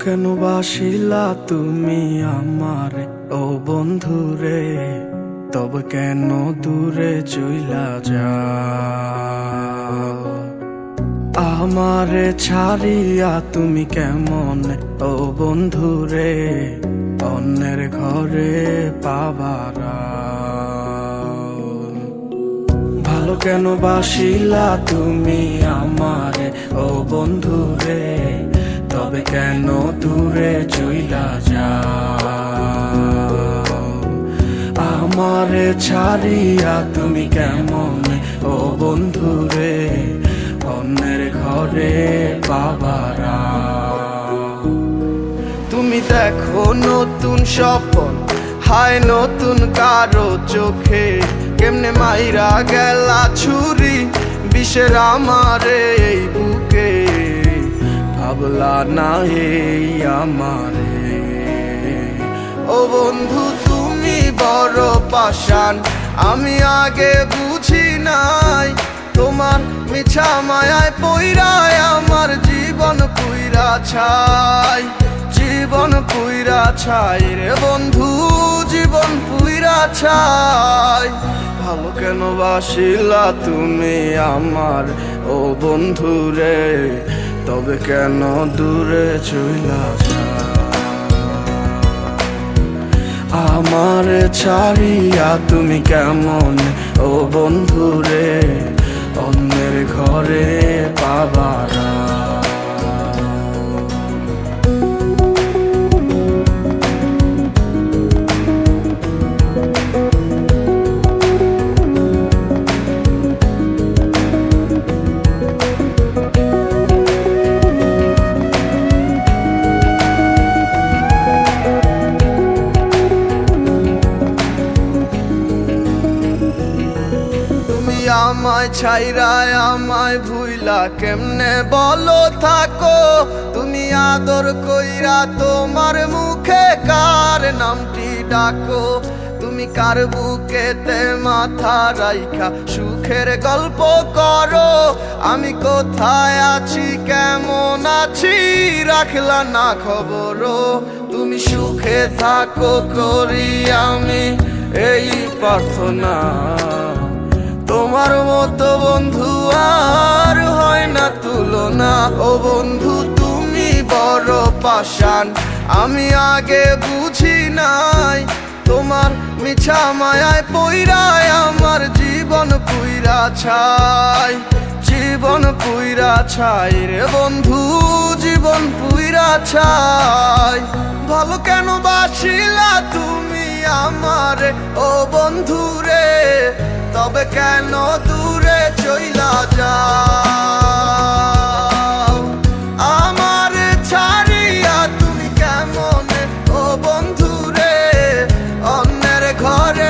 কেন বাসিলা তুমি আমার ও বন্ধুরে, তবে কেন দূরে চইলা যাও? আমারে ছাড়িয়া তুমি কেমন ও বন্ধুরে অন্যের ঘরে পাবারা? ভালো কেন বাসিলা তুমি আমারে ও বন্ধুরে, তবে কেন দূরে চইলা যাও? আমারে ছাড়িয়া তুমি কেমন ও বন্ধুরে অন্যের ঘরে পাবারা? তুমি দেখো নতুন স্বপ্ন, হায় নতুন কারো চোখে, কেমনে মাইরা গেলা ছুরি বিষের আমারে এই বুকে। ভাবলা না এই আমারে ও বন্ধু, তুমি বড় পাষাণ, আমি আগে বুঝি নাই। তোমার মিছা মায়ায় পইরায় আমার জীবন পুইরা ছাই, জীবন পুইরা ছাই রে বন্ধু, জীবন পুইরা ছাই। ভালো কেন বাসিলা তুমি আমার ও বন্ধু রে, তবে কেন দূরে চইলা যাও? আমার ছাড়িয়া তুমি কেমন ও বন্ধু রে অন্যের ঘরে পাবারা? আমায় ছাইরায় আমায় ভুইলা কেমনে বলো থাকো? তুমি আদর কইরা তোমার মুখে কার নামটি ডাকো? তুমি কার বুকেতে মাথা রাইখা সুখের গল্প করো? আমি কোথায় আছি কেমন আছি রাখলা না খবর? তুমি সুখে থাকো করি আমি এই প্রার্থনা। তোমার মতো বন্ধু আর হয় না তুলনা। ও বন্ধু তুমি বড় পাষাণ, আমি আগে বুঝি নাই। তোমার মিছা মায়ায় পইরায় আমার জীবন পুইরা ছাই, জীবন পুইরা ছাই রে বন্ধু, জীবন পুইরা ছাই। ভালো কেন বাসিলা তুমি আমারে ও বন্ধু রে, তবে কেন দূরে চইলা যাও? আমার ছাড়িয়া তুমি কেমন ও বন্ধু রে অন্যের ঘরে